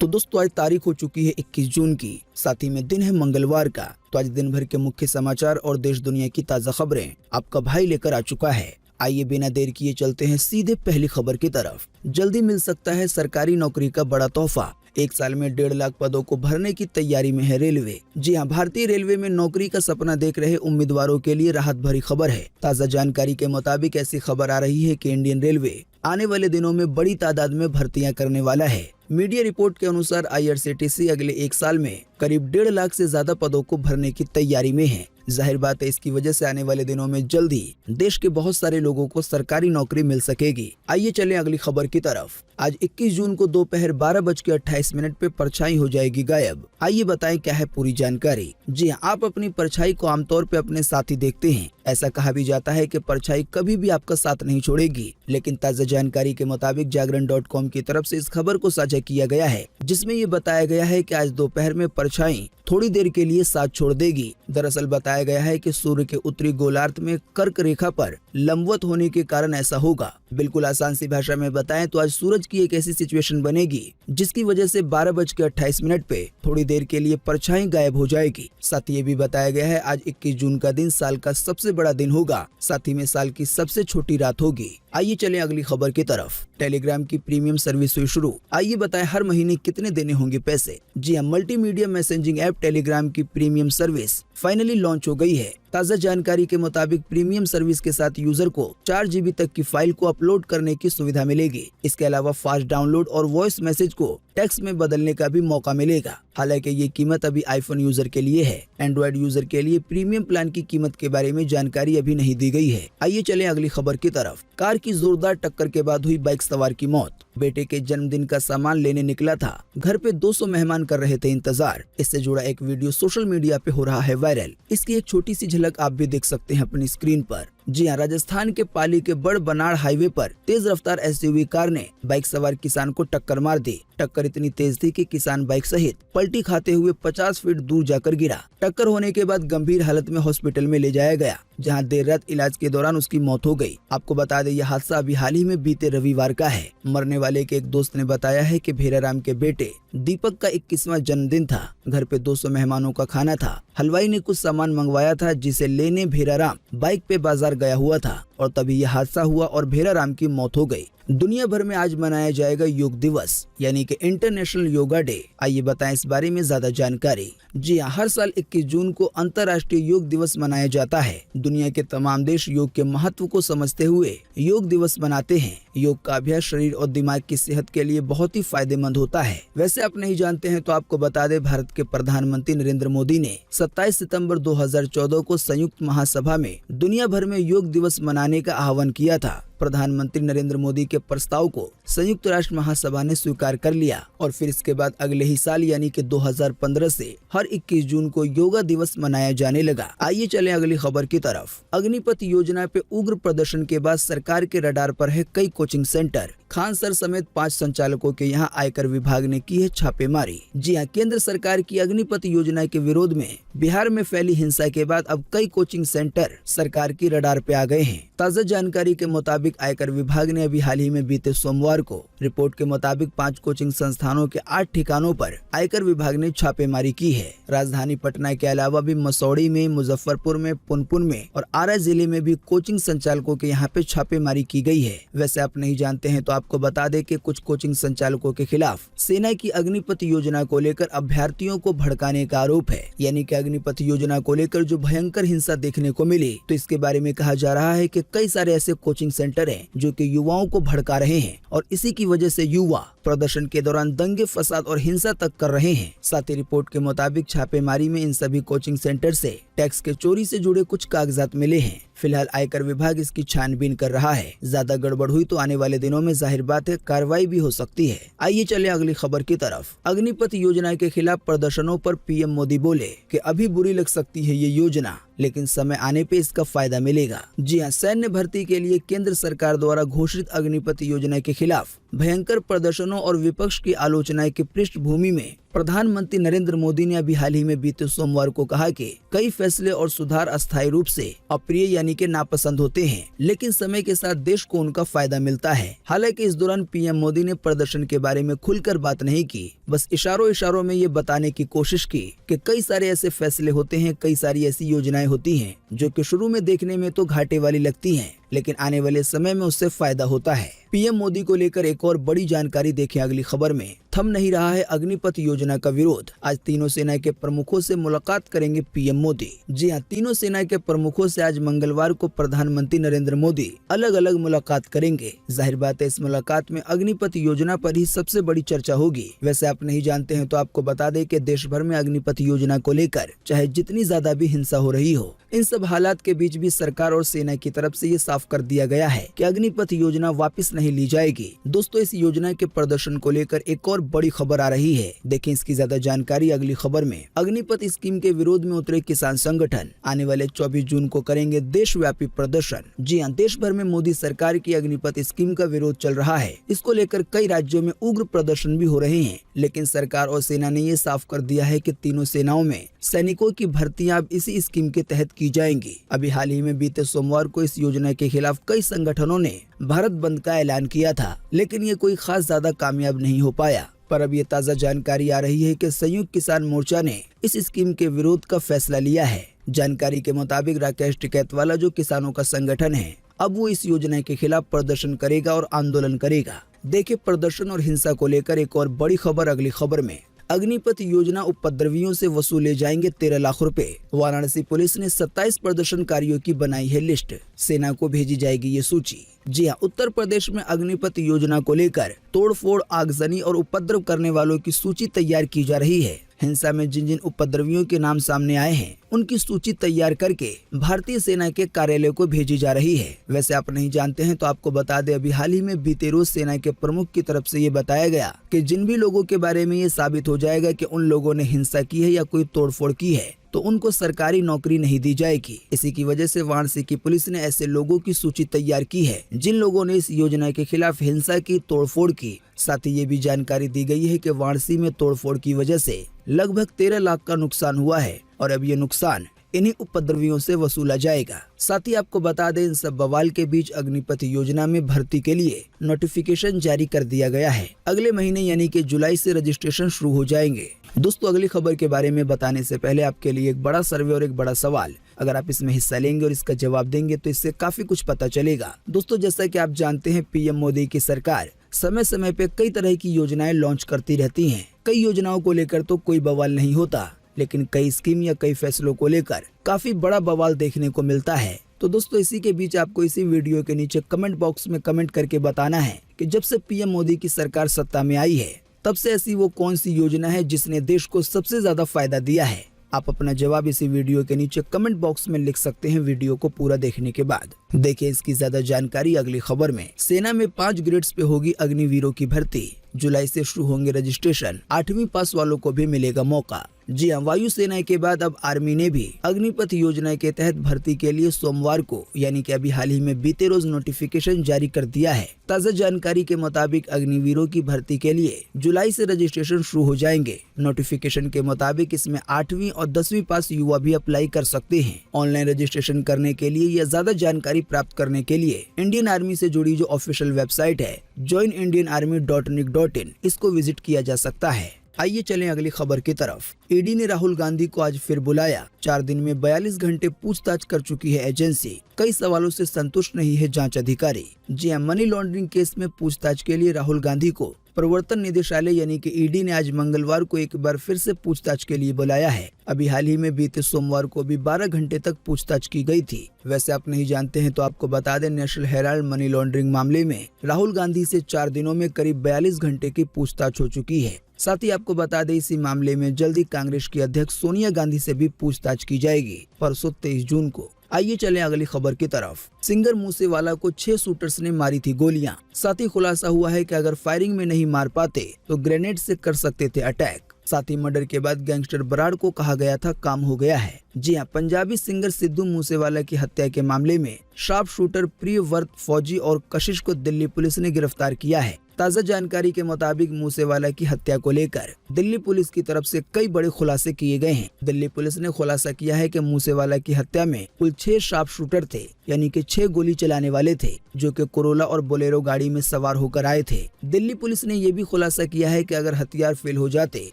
तो दोस्तों आज तारीख हो चुकी है 21 जून की, साथ ही में दिन है मंगलवार का। तो आज दिन भर के मुख्य समाचार और देश दुनिया की ताज़ा खबरें आपका भाई लेकर आ चुका है। आइए बिना देर किए चलते हैं सीधे पहली खबर की तरफ। जल्दी मिल सकता है सरकारी नौकरी का बड़ा तोहफा। 1 साल में 1.5 लाख पदों को भरने की तैयारी में है रेलवे। जी हां, भारतीय रेलवे में नौकरी का सपना देख रहे उम्मीदवारों के लिए राहत भरी खबर है। ताज़ा जानकारी के मुताबिक ऐसी खबर आ रही है कि इंडियन रेलवे आने वाले दिनों में बड़ी तादाद में भर्तियां करने वाला है। मीडिया रिपोर्ट के अनुसार IRCTC अगले 1 साल में करीब 1.5 लाख से ज्यादा पदों को भरने की तैयारी में है। जाहिर बात है, इसकी वजह से आने वाले दिनों में जल्दी देश के बहुत सारे लोगों को सरकारी नौकरी मिल सकेगी। आइए चलें अगली खबर की तरफ। आज 21 जून को दोपहर 12:28 पे परछाई हो जाएगी गायब। आइए बताएं क्या है पूरी जानकारी। जी हाँ, आप अपनी परछाई को आमतौर पे अपने साथ ही देखते हैं। ऐसा कहा भी जाता है कि परछाई कभी भी आपका साथ नहीं छोड़ेगी, लेकिन ताज़ा जानकारी के मुताबिक जागरण.com की तरफ से इस खबर को साझा किया गया है, जिसमें ये बताया गया है कि आज दोपहर में परछाई थोड़ी देर के लिए साथ छोड़ देगी। दरअसल बताया गया है कि सूर्य के उत्तरी गोलार्ध में कर्क रेखा पर लंबवत होने के कारण ऐसा होगा। बिल्कुल आसान सी भाषा में बताएं तो आज सूरज की एक ऐसी सिचुएशन बनेगी जिसकी वजह से 12:28 पे थोड़ी देर के लिए परछाई गायब हो जाएगी। साथ ही ये भी बताया गया है आज 21 जून का दिन साल का सबसे बड़ा दिन होगा, साथ ही में साल की सबसे छोटी रात होगी। आइए चलें अगली खबर की तरफ। टेलीग्राम की प्रीमियम सर्विस हुई शुरू। आइए बताएं हर महीने कितने देने होंगे पैसे। जी हां, मल्टीमीडिया मैसेजिंग ऐप टेलीग्राम की प्रीमियम सर्विस फाइनली लॉन्च हो गई है। ताज़ा जानकारी के मुताबिक प्रीमियम सर्विस के साथ यूजर को 4 GB तक की फाइल को अपलोड करने की सुविधा मिलेगी। इसके अलावा फास्ट डाउनलोड और वॉइस मैसेज को टेक्स्ट में बदलने का भी मौका मिलेगा। हालांकि ये कीमत अभी आईफोन यूजर के लिए है। एंड्रॉइड यूजर के लिए प्रीमियम प्लान की कीमत के बारे में जानकारी अभी नहीं दी गई है। आइए चलें अगली खबर की तरफ। कार की जोरदार टक्कर के बाद हुई बाइक सवार की मौत। बेटे के जन्मदिन का सामान लेने निकला था, घर पे 200 मेहमान कर रहे थे इंतजार। इससे जुड़ा एक वीडियो सोशल मीडिया पे हो रहा है वायरल। इसकी एक छोटी सी झलक आप भी देख सकते हैं अपनी स्क्रीन पर। जी हाँ, राजस्थान के पाली के बड़ बनाड़ हाईवे पर तेज रफ्तार SUV कार ने बाइक सवार किसान को टक्कर मार दी। टक्कर इतनी तेज थी कि किसान बाइक सहित पलटी खाते हुए 50 फीट दूर जाकर गिरा। टक्कर होने के बाद गंभीर हालत में हॉस्पिटल में ले जाया गया, जहां देर रात इलाज के दौरान उसकी मौत हो गई। आपको बता दें, यह हादसा अभी हाल ही में बीते रविवार का है। मरने वाले के एक दोस्त ने बताया है कि भेराराम के बेटे दीपक का 21वां जन्मदिन था। घर पे 200 मेहमानों का खाना था। हलवाई ने कुछ सामान मंगवाया था, जिसे लेने भेराराम बाइक पे बाजार गया हुआ था और तभी यह हादसा हुआ और भेराराम की मौत हो गई। दुनिया भर में आज मनाया जाएगा योग दिवस, यानी कि इंटरनेशनल योगा डे। आइए बताएं इस बारे में ज्यादा जानकारी। जी हाँ, हर साल 21 जून को अंतर्राष्ट्रीय योग दिवस मनाया जाता है। दुनिया के तमाम देश योग के महत्व को समझते हुए योग दिवस मनाते हैं। योग का अभ्यास शरीर और दिमाग की सेहत के लिए बहुत ही फायदेमंद होता है। वैसे आप नहीं जानते हैं तो आपको बता दें, भारत के प्रधानमंत्री नरेंद्र मोदी ने 27 सितंबर 2014 को संयुक्त महासभा में दुनिया भर में योग दिवस मनाने का आह्वान किया था। प्रधानमंत्री नरेंद्र मोदी के प्रस्ताव को संयुक्त राष्ट्र महासभा ने स्वीकार कर लिया और फिर इसके बाद अगले ही साल यानी कि 2015 से हर 21 जून को योगा दिवस मनाया जाने लगा। आइए चलें अगली खबर की तरफ। अग्निपथ योजना पे उग्र प्रदर्शन के बाद सरकार के रडार पर है कई कोचिंग सेंटर। खान सर समेत 5 संचालकों के यहाँ आयकर विभाग ने की है छापेमारी। जी हाँ, केंद्र सरकार की अग्निपथ योजना के विरोध में बिहार में फैली हिंसा के बाद अब कई कोचिंग सेंटर सरकार की रडार पे आ गए हैं। ताज़ा जानकारी के मुताबिक आयकर विभाग ने अभी हाल ही में बीते सोमवार को रिपोर्ट के मुताबिक 5 कोचिंग संस्थानों के 8 ठिकानों पर आयकर विभाग ने छापेमारी की है। राजधानी पटना के अलावा भी मसौड़ी में, मुजफ्फरपुर में, पुनपुन में और आरा जिले में भी कोचिंग संचालकों के यहाँ पे छापेमारी की गई है। वैसे आप नहीं जानते हैं तो आपको बता दें कि कुछ कोचिंग संचालकों के खिलाफ सेना की अग्निपथ योजना को लेकर अभ्यर्थियों को भड़काने का आरोप है। यानी कि अग्निपथ योजना को लेकर जो भयंकर हिंसा देखने को मिली, तो इसके बारे में कहा जा रहा है कि कई सारे ऐसे कोचिंग सेंटर हैं जो कि युवाओं को भड़का रहे हैं और इसी की वजह से युवा प्रदर्शन के दौरान दंगे फसाद और हिंसा तक कर रहे हैं। साथ ही रिपोर्ट के मुताबिक छापेमारी में इन सभी कोचिंग सेंटर से टैक्स के चोरी से जुड़े कुछ कागजात मिले हैं। फिलहाल आयकर विभाग इसकी छानबीन कर रहा है। ज्यादा गड़बड़ हुई तो आने वाले दिनों में जाहिर बात है कार्रवाई भी हो सकती है। आइए चले अगली खबर की तरफ। अग्निपथ योजना के खिलाफ प्रदर्शनों पर PM मोदी बोले कि अभी बुरी लग सकती है ये योजना, लेकिन समय आने पे इसका फायदा मिलेगा। जी हाँ, सैन्य भर्ती के लिए केंद्र सरकार द्वारा घोषित अग्निपथ योजना के खिलाफ भयंकर प्रदर्शनों और विपक्ष की आलोचनाएं की पृष्ठभूमि में प्रधानमंत्री नरेंद्र मोदी ने अभी हाल ही में बीते सोमवार को कहा कि कई फैसले और सुधार अस्थायी रूप से अप्रिय यानी कि नापसंद होते हैं, लेकिन समय के साथ देश को उनका फायदा मिलता है। हालांकि इस दौरान PM मोदी ने प्रदर्शन के बारे में खुलकर बात नहीं की। बस इशारों इशारों में ये बताने की कोशिश की कि कई सारे ऐसे फैसले होते हैं, कई सारी ऐसी योजनाएं होती हैं जो कि शुरू में देखने में तो घाटे वाली लगती हैं, लेकिन आने वाले समय में उससे फायदा होता है। पीएम मोदी को लेकर एक और बड़ी जानकारी देखें अगली खबर में। थम नहीं रहा है अग्निपथ योजना का विरोध। आज तीनों सेना के प्रमुखों से मुलाकात करेंगे पीएम मोदी। जी हां, तीनों सेना के प्रमुखों से आज मंगलवार को प्रधानमंत्री नरेंद्र मोदी अलग अलग मुलाकात करेंगे। जाहिर बात है इस मुलाकात में अग्निपथ योजना पर ही सबसे बड़ी चर्चा होगी। वैसे आप नहीं जानते हैं तो आपको बता दें कि देश भर में अग्निपथ योजना को लेकर चाहे जितनी ज्यादा भी हिंसा हो रही हो, इन सब हालात के बीच भी सरकार और सेना की तरफ से ये साफ कर दिया गया है कि अग्निपथ योजना वापस नहीं ली जाएगी। दोस्तों, इस योजना के प्रदर्शन को लेकर एक और बड़ी खबर आ रही है। देखें इसकी ज्यादा जानकारी अगली खबर में। अग्निपथ स्कीम के विरोध में उतरे किसान संगठन आने वाले 24 जून को करेंगे देशव्यापी प्रदर्शन। जी हां, देश भर में मोदी सरकार की अग्निपथ स्कीम का विरोध चल रहा है। इसको लेकर कई राज्यों में उग्र प्रदर्शन भी हो रहे हैं, लेकिन सरकार और सेना ने ये साफ कर दिया है कि तीनों सेनाओं में सैनिकों की भर्तियां अब इसी स्कीम के तहत की जाएंगी। अभी हाल ही में बीते सोमवार को इस योजना के खिलाफ कई संगठनों ने भारत बंद का ऐलान किया था, लेकिन ये कोई खास ज्यादा कामयाब नहीं हो पाया। पर अब ये ताज़ा जानकारी आ रही है कि संयुक्त किसान मोर्चा ने इस स्कीम के विरोध का फैसला लिया है। जानकारी के मुताबिक राकेश टिकैतवाला जो किसानों का संगठन है, अब वो इस योजना के खिलाफ प्रदर्शन करेगा और आंदोलन करेगा। देखिए प्रदर्शन और हिंसा को लेकर एक और बड़ी खबर अगली खबर में। अग्निपथ योजना उपद्रवियों से वसूले जाएंगे 13 लाख रुपए। वाराणसी पुलिस ने 27 प्रदर्शनकारियों की बनाई है लिस्ट। सेना को भेजी जाएगी ये सूची। जी हां, उत्तर प्रदेश में अग्निपथ योजना को लेकर तोड़फोड़, आगजनी और उपद्रव करने वालों की सूची तैयार की जा रही है। हिंसा में जिन जिन उपद्रवियों के नाम सामने आए हैं, उनकी सूची तैयार करके भारतीय सेना के कार्यालय को भेजी जा रही है। वैसे आप नहीं जानते हैं तो आपको बता दें, अभी हाल ही में बीते रोज सेना के प्रमुख की तरफ से ये बताया गया कि जिन भी लोगों के बारे में ये साबित हो जाएगा कि उन लोगों ने हिंसा की है या कोई तोड़फोड़ की है, तो उनको सरकारी नौकरी नहीं दी जाएगी। इसी की वजह से वाराणसी की पुलिस ने ऐसे लोगों की सूची तैयार की है जिन लोगों ने इस योजना के खिलाफ हिंसा की, तोड़फोड़ की। साथ ही ये भी जानकारी दी गई है कि वाराणसी में तोड़फोड़ की वजह से लगभग 13 लाख का नुकसान हुआ है और अब ये नुकसान इन्हीं उपद्रवियों से वसूला जाएगा। साथ ही आपको बता दें, इन सब बवाल के बीच अग्निपथ योजना में भर्ती के लिए नोटिफिकेशन जारी कर दिया गया है। अगले महीने यानी कि जुलाई से रजिस्ट्रेशन शुरू हो जाएंगे। दोस्तों, अगली खबर के बारे में बताने से पहले आपके लिए एक बड़ा सर्वे और एक बड़ा सवाल। अगर आप इसमें हिस्सा लेंगे और इसका जवाब देंगे तो इससे काफी कुछ पता चलेगा। दोस्तों, जैसा कि आप जानते हैं, पीएम मोदी की सरकार समय समय पे कई तरह की योजनाएं लॉन्च करती रहती हैं। कई योजनाओं को लेकर तो कोई बवाल नहीं होता, लेकिन कई स्कीम या कई फैसलों को लेकर काफी बड़ा बवाल देखने को मिलता है। तो दोस्तों, इसी के बीच आपको इसी वीडियो के नीचे कमेंट बॉक्स में कमेंट करके बताना है कि जब से पीएम मोदी की सरकार सत्ता में आई है, तब से ऐसी वो कौन सी योजना है जिसने देश को सबसे ज्यादा फायदा दिया है। आप अपना जवाब इसी वीडियो के नीचे कमेंट बॉक्स में लिख सकते हैं वीडियो को पूरा देखने के बाद। देखिए इसकी ज्यादा जानकारी अगली खबर में। सेना में 5 ग्रेड्स पे होगी अग्निवीरों की भर्ती। जुलाई से शुरू होंगे रजिस्ट्रेशन। 8वीं पास वालों को भी मिलेगा मौका। जी हां, वायुसेना के बाद अब आर्मी ने भी अग्निपथ योजना के तहत भर्ती के लिए सोमवार को यानी कि अभी हाल ही में बीते रोज नोटिफिकेशन जारी कर दिया है। ताज़ा जानकारी के मुताबिक अग्निवीरों की भर्ती के लिए जुलाई से रजिस्ट्रेशन शुरू हो जाएंगे। नोटिफिकेशन के मुताबिक इसमें 8वीं और 10वीं पास युवा भी अप्लाई कर सकते हैं। ऑनलाइन रजिस्ट्रेशन करने के लिए या ज्यादा जानकारी प्राप्त करने के लिए इंडियन आर्मी से जुड़ी जो ऑफिशियल वेबसाइट है joinindianarmy.nic.in, इसको विजिट किया जा सकता है। आइए चलें अगली खबर की तरफ। ईडी ने राहुल गांधी को आज फिर बुलाया। 4 दिन में 42 घंटे पूछताछ कर चुकी है एजेंसी। कई सवालों से संतुष्ट नहीं है जांच अधिकारी। जी हां, मनी लॉन्ड्रिंग केस में पूछताछ के लिए राहुल गांधी को प्रवर्तन निदेशालय यानी कि ईडी ने आज मंगलवार को एक बार फिर से पूछताछ के लिए बुलाया है। अभी हाल ही में बीते सोमवार को भी 12 घंटे तक पूछताछ की गई थी। वैसे आप नहीं जानते हैं तो आपको बता दें, नेशनल हेराल्ड मनी लॉन्ड्रिंग मामले में राहुल गांधी से 4 दिनों में करीब 42 घंटे की पूछताछ हो चुकी है। साथ ही आपको बता दें, इसी मामले में जल्दी कांग्रेस की अध्यक्ष सोनिया गांधी से भी पूछताछ की जाएगी परसों 23 जून को। आइए चलें अगली खबर की तरफ। सिंगर मूसेवाला को 6 शूटर्स ने मारी थी गोलियां। साथ ही खुलासा हुआ है कि अगर फायरिंग में नहीं मार पाते तो ग्रेनेड से कर सकते थे अटैक। साथ ही मर्डर के बाद गैंगस्टर बराड़ को कहा गया था काम हो गया है। जी हां, पंजाबी सिंगर सिद्धू मूसेवाला की हत्या के मामले में शार्प शूटर प्रियव्रत फौजी और कशिश को दिल्ली पुलिस ने गिरफ्तार किया है। ताज़ा जानकारी के मुताबिक मूसेवाला की हत्या को लेकर दिल्ली पुलिस की तरफ से कई बड़े खुलासे किए गए हैं। दिल्ली पुलिस ने खुलासा किया है कि मूसेवाला की हत्या में कुल 6 शार्प शूटर थे। यानी कि 6 गोली चलाने वाले थे, जो कि कोरोला और बोलेरो गाड़ी में सवार होकर आए थे। दिल्ली पुलिस ने यह भी खुलासा किया है कि अगर हथियार फेल हो जाते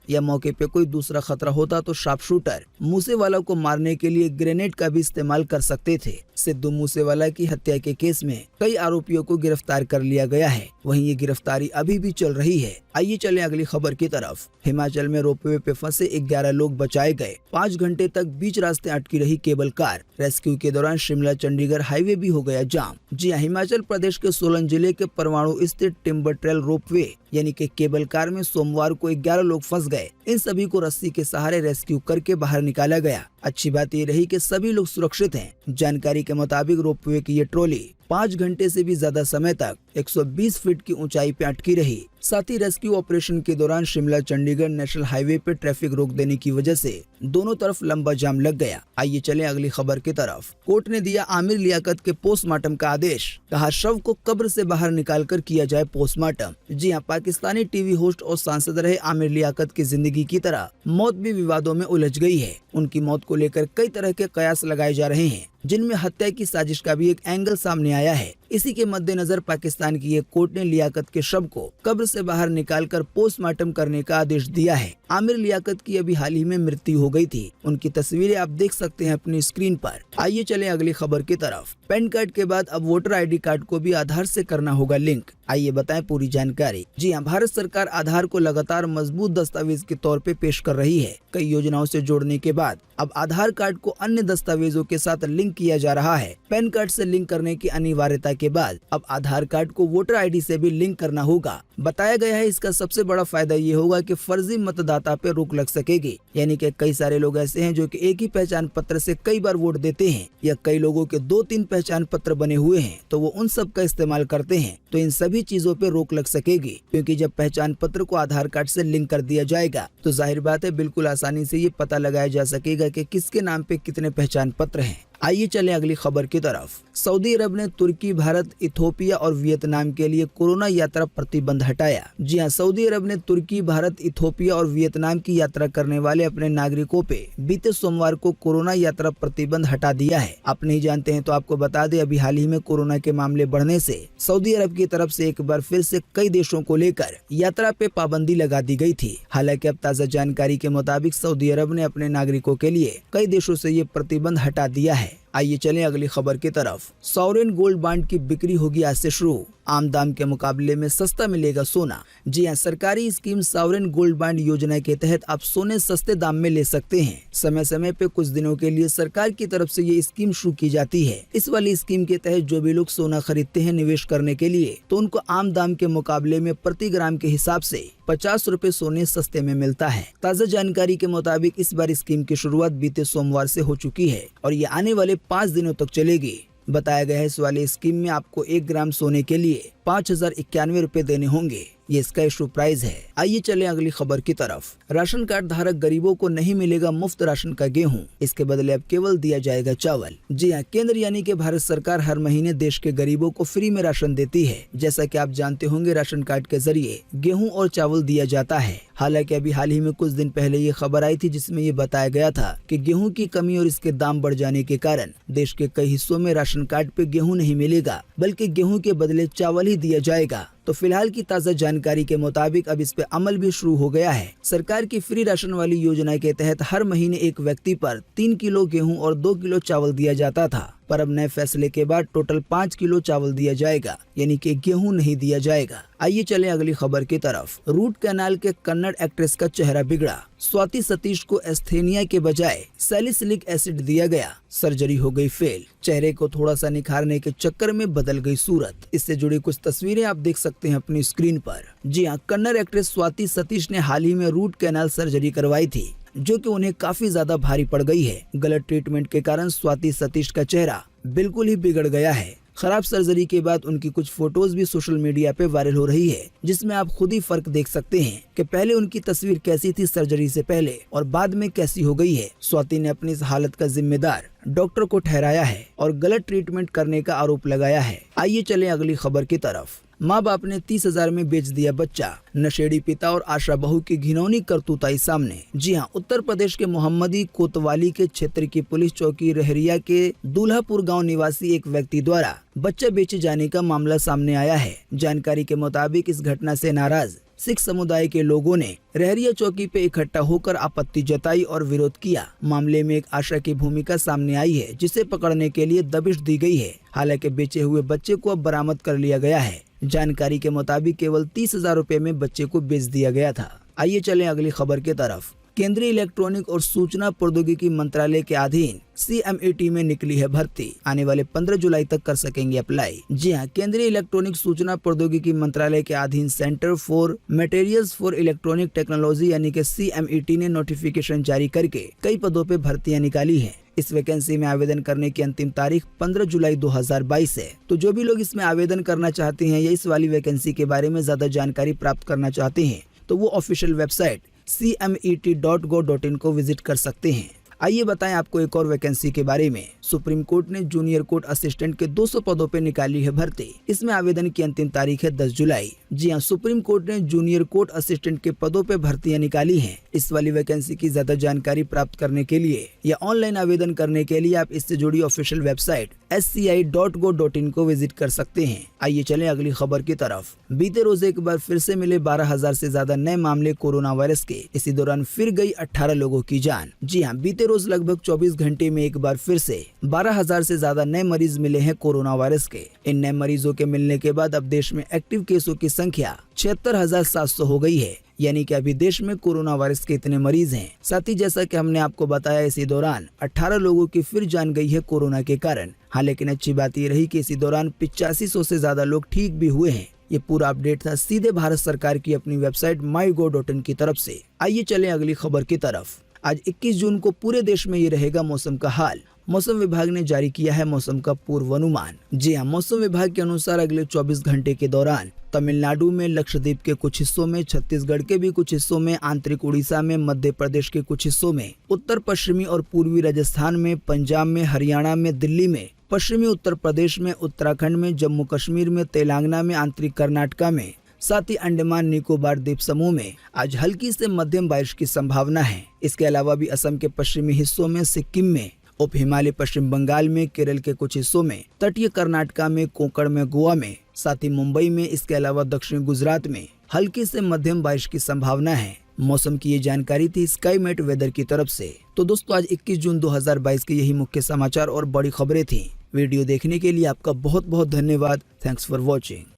या मौके पे कोई दूसरा खतरा होता तो शार्प शूटर मूसेवाला को मारने के लिए ग्रेनेड का भी इस्तेमाल कर सकते थे। सिद्धू मूसेवाला की हत्या के केस में कई आरोपियों को गिरफ्तार कर लिया गया है, वहीं ये गिरफ्तारी अभी भी चल रही है। आइए चलें अगली खबर की तरफ। हिमाचल में रोपवे पे फंसे 11 लोग बचाए गए। 5 घंटे तक बीच रास्ते अटकी रही केबल कार। रेस्क्यू के दौरान शिमला चंडीगढ़ हाईवे भी हो गया जाम। जी हिमाचल प्रदेश के सोलन जिले के परवाणु स्थित टिम्बर ट्रेल रोपवे यानी कि केबल कार में सोमवार को 11 लोग फंस गए। इन सभी को रस्सी के सहारे रेस्क्यू करके बाहर निकाला गया। अच्छी बात ये रही कि सभी लोग सुरक्षित हैं। जानकारी के मुताबिक रोपवे की ये ट्रॉली 5 घंटे से भी ज्यादा समय तक 120 फीट की ऊंचाई पे अटकी रही। साथ ही रेस्क्यू ऑपरेशन के दौरान शिमला चंडीगढ़ नेशनल हाईवे पे ट्रैफिक रोक देने की वजह से दोनों तरफ लंबा जाम लग गया। आइए चलें अगली खबर की तरफ। कोर्ट ने दिया आमिर लियाकत के पोस्टमार्टम का आदेश। कहा शव को कब्र से बाहर निकालकर किया जाए पोस्टमार्टम। जी हाँ, पाकिस्तानी टीवी होस्ट और सांसद रहे आमिर लियाकत की जिंदगी की तरह मौत भी विवादों में उलझ गई है। उनकी मौत को लेकर कई तरह के कयास लगाए जा रहे हैं, जिनमें हत्या की साजिश का भी एक एंगल सामने आया है। इसी के मद्देनजर पाकिस्तान की एक कोर्ट ने लियाकत के शव को कब्र से बाहर निकालकर पोस्टमार्टम करने का आदेश दिया है। आमिर लियाकत की अभी हाल ही में मृत्यु हो गई थी। उनकी तस्वीरें आप देख सकते हैं अपनी स्क्रीन पर। आइए चलें अगली खबर की तरफ। पैन कार्ड के बाद अब वोटर ID कार्ड को भी आधार से करना होगा लिंक। आइए बताएं पूरी जानकारी। जी हाँ, भारत सरकार आधार को लगातार मजबूत दस्तावेज के तौर पे पेश कर रही है। कई योजनाओं से जोड़ने के बाद अब आधार कार्ड को अन्य दस्तावेजों के साथ लिंक किया जा रहा है। पैन कार्ड से लिंक करने की अनिवार्यता के बाद अब आधार कार्ड को वोटर ID से भी लिंक करना होगा। बताया गया है इसका सबसे बड़ा फायदा ये होगा कि फर्जी मतदाता पे रोक लग सकेगी। यानी कि कई सारे लोग ऐसे हैं जो कि एक ही पहचान पत्र से कई बार वोट देते हैं, या कई लोगों के 2-3 पहचान पत्र बने हुए हैं तो वो उन सब का इस्तेमाल करते हैं। तो इन सभी चीजों पे रोक लग सकेगी, क्योंकि जब पहचान पत्र को आधार कार्ड से लिंक कर दिया जाएगा तो जाहिर बात है बिल्कुल आसानी से ये पता लगाया जा सकेगा कि किसके नाम पे कितने पहचान पत्र हैं। आइए चलें अगली खबर की तरफ। सऊदी अरब ने तुर्की, भारत, इथोपिया और वियतनाम के लिए कोरोना यात्रा प्रतिबंध हटाया। जी हां, सऊदी अरब ने तुर्की, भारत, इथोपिया और वियतनाम की यात्रा करने वाले अपने नागरिकों पे बीते सोमवार को कोरोना यात्रा प्रतिबंध हटा दिया है। आप नहीं जानते हैं तो आपको बता दें, अभी हाल ही में कोरोना के मामले बढ़ने से सऊदी अरब की तरफ से एक बार फिर से कई देशों को लेकर यात्रा पे पाबंदी लगा दी गई थी। हालांकि अब ताज़ा जानकारी के मुताबिक सऊदी अरब ने अपने नागरिकों के लिए कई देशों से ये प्रतिबंध हटा दिया है। आइए चलें अगली खबर की तरफ। सॉवरेन गोल्ड बॉन्ड की बिक्री होगी आज से शुरू। आम दाम के मुकाबले में सस्ता मिलेगा सोना। जी हां, सरकारी स्कीम सॉवरेन गोल्ड बॉन्ड योजना के तहत आप सोने सस्ते दाम में ले सकते हैं। समय समय पे कुछ दिनों के लिए सरकार की तरफ से ये स्कीम शुरू की जाती है। इस वाली स्कीम के तहत जो भी लोग सोना खरीदते हैं निवेश करने के लिए, तो उनको आम दाम के मुकाबले में प्रति ग्राम के हिसाब से 50 रुपए सोने सस्ते में मिलता है। ताज़ा जानकारी के मुताबिक इस बार स्कीम की शुरुआत बीते सोमवार से हो चुकी है और ये आने वाले 5 दिनों तक चलेगी। बताया गया है इस वाले स्कीम में आपको 1 ग्राम सोने के लिए 5091 रुपए देने होंगे। ये इसका इशू प्राइस है। आइए चलें अगली खबर की तरफ। राशन कार्ड धारक गरीबों को नहीं मिलेगा मुफ्त राशन का गेहूं, इसके बदले अब केवल दिया जाएगा चावल। जी हां, केंद्र यानी कि भारत सरकार हर महीने देश के गरीबों को फ्री में राशन देती है। जैसा कि आप जानते होंगे, राशन कार्ड के जरिए गेहूं और चावल दिया जाता है। हालांकि अभी हाल ही में कुछ दिन पहले ये खबर आई थी जिसमें ये बताया गया था कि गेहूं की कमी और इसके दाम बढ़ जाने के कारण देश के कई हिस्सों में राशन कार्ड पे गेहूं नहीं मिलेगा, बल्कि गेहूं के बदले चावल ही दिया जाएगा। तो फिलहाल की ताज़ा जानकारी के मुताबिक अब इस पे अमल भी शुरू हो गया है। सरकार की फ्री राशन वाली योजना के तहत हर महीने एक व्यक्ति पर 3 किलो गेहूं और 2 किलो चावल दिया जाता था, पर अब नए फैसले के बाद टोटल 5 किलो चावल दिया जाएगा, यानी कि गेहूं नहीं दिया जाएगा। आइए चलें अगली खबर की तरफ। रूट कैनाल के कन्नड़ एक्ट्रेस का चेहरा बिगड़ा। स्वाति सतीश को एस्थेनिया के बजाय सैलिसिलिक एसिड दिया गया, सर्जरी हो गई फेल। चेहरे को थोड़ा सा निखारने के चक्कर में बदल गई सूरत। इससे जुड़ी कुछ तस्वीरें आप देख सकते हैं अपनी स्क्रीन पर। जी हाँ, कन्नड़ एक्ट्रेस स्वाति सतीश ने हाल ही में रूट कैनाल सर्जरी करवाई थी, जो कि उन्हें काफी ज्यादा भारी पड़ गई है। गलत ट्रीटमेंट के कारण स्वाति सतीश का चेहरा बिल्कुल ही बिगड़ गया है। खराब सर्जरी के बाद उनकी कुछ फोटोज भी सोशल मीडिया पे वायरल हो रही है, जिसमें आप खुद ही फर्क देख सकते हैं कि पहले उनकी तस्वीर कैसी थी सर्जरी से पहले और बाद में कैसी हो गई है। स्वाति ने अपनी इस हालत का जिम्मेदार डॉक्टर को ठहराया है और गलत ट्रीटमेंट करने का आरोप लगाया है। आइए चलें अगली खबर की तरफ। माँ बाप ने 30,000 में बेच दिया बच्चा। नशेड़ी पिता और आशा बहू की घिनौनी करतूत आई सामने। जी हाँ, उत्तर प्रदेश के मोहम्मदी कोतवाली के क्षेत्र की पुलिस चौकी रहरिया के दूल्हापुर गांव निवासी एक व्यक्ति द्वारा बच्चा बेचे जाने का मामला सामने आया है। जानकारी के मुताबिक इस घटना से नाराज सिख समुदाय के लोगों ने रहरिया चौकी पे इकट्ठा होकर आपत्ति जताई और विरोध किया। मामले में एक आशा की भूमिका सामने आई है, जिसे पकड़ने के लिए दबिश दी गई है। हालांकि बेचे हुए बच्चे को अब बरामद कर लिया गया है। जानकारी के मुताबिक केवल 30,000 रुपए में बच्चे को बेच दिया गया था। आइए चलें अगली खबर की तरफ। केंद्रीय इलेक्ट्रॉनिक और सूचना प्रौद्योगिकी मंत्रालय के अधीन CMET में निकली है भर्ती। आने वाले 15 जुलाई तक कर सकेंगे अप्लाई। जी हाँ, केंद्रीय इलेक्ट्रॉनिक सूचना प्रौद्योगिकी मंत्रालय के अधीन centre for materials for electronic technology यानी कि CMET ने नोटिफिकेशन जारी करके कई पदों पे भर्तियां निकाली है। इस वैकेंसी में आवेदन करने की अंतिम तारीख 15 जुलाई 2022 है। तो जो भी लोग इसमें आवेदन करना चाहते हैं या इस वाली वैकेंसी के बारे में ज्यादा जानकारी प्राप्त करना चाहते हैं तो वो ऑफिशियल वेबसाइट cmet.go.in को विजिट कर सकते हैं। आइए बताएं आपको एक और वैकेंसी के बारे में। सुप्रीम कोर्ट ने जूनियर कोर्ट असिस्टेंट के 200 पदों पे निकाली है भर्ती। इसमें आवेदन की अंतिम तारीख है 10 जुलाई। जी हां, सुप्रीम कोर्ट ने जूनियर कोर्ट असिस्टेंट के पदों पे भर्तियां निकाली हैं। इस वाली वैकेंसी की ज्यादा जानकारी प्राप्त करने के लिए या ऑनलाइन आवेदन करने के लिए आप इससे जुड़ी ऑफिशियल वेबसाइट sci.go.in को विजिट कर सकते हैं। आइए चलें अगली खबर की तरफ। बीते रोज एक बार फिर से मिले 12,000 से ज्यादा नए मामले कोरोना वायरस के। इसी दौरान फिर गई 18 लोगों की जान। जी हाँ, बीते रोज लगभग 24 घंटे में एक बार फिर से 12,000 से ज्यादा नए मरीज मिले हैं कोरोना वायरस के। इन नए मरीजों के मिलने के बाद अब देश में एक्टिव केसों की संख्या 76,700 हो गई है। यानी कि अभी देश में कोरोना वायरस के इतने मरीज हैं। साथ ही जैसा कि हमने आपको बताया, इसी दौरान 18 लोगों की फिर जान गई है कोरोना के कारण। हाँ, लेकिन अच्छी बात ये रही कि इसी दौरान 8500 से ज्यादा लोग ठीक भी हुए हैं। ये पूरा अपडेट था सीधे भारत सरकार की अपनी वेबसाइट mygov.in की तरफ से। आइए चलें अगली खबर की तरफ। आज 21 जून को पूरे देश में ये रहेगा मौसम का हाल। मौसम विभाग ने जारी किया है मौसम का पूर्वानुमान। जी हाँ, मौसम विभाग के अनुसार अगले 24 घंटे के दौरान तमिलनाडु में, लक्षद्वीप के कुछ हिस्सों में, छत्तीसगढ़ के भी कुछ हिस्सों में, आंतरिक उड़ीसा में, मध्य प्रदेश के कुछ हिस्सों में, उत्तर पश्चिमी और पूर्वी राजस्थान में, पंजाब में, हरियाणा में, दिल्ली में, पश्चिमी उत्तर प्रदेश में, उत्तराखंड में, जम्मू कश्मीर में, तेलंगाना में, आंतरिक कर्नाटका में, साथ ही अंडमान निकोबार द्वीप समूह में आज हल्की से मध्यम बारिश की संभावना है। इसके अलावा भी असम के पश्चिमी हिस्सों में, सिक्किम में, उप हिमालय पश्चिम बंगाल में, केरल के कुछ हिस्सों में, तटीय कर्नाटका में, कोंकण में, गोवा में, साथ ही मुंबई में, इसके अलावा दक्षिणी गुजरात में हल्की से मध्यम बारिश की संभावना है। मौसम की ये जानकारी थी स्काईमेट वेदर की तरफ से। तो दोस्तों, आज 21 जून 2022 के यही मुख्य समाचार और बड़ी खबरें थी। वीडियो देखने के लिए आपका बहुत बहुत धन्यवाद। Thanks for watching.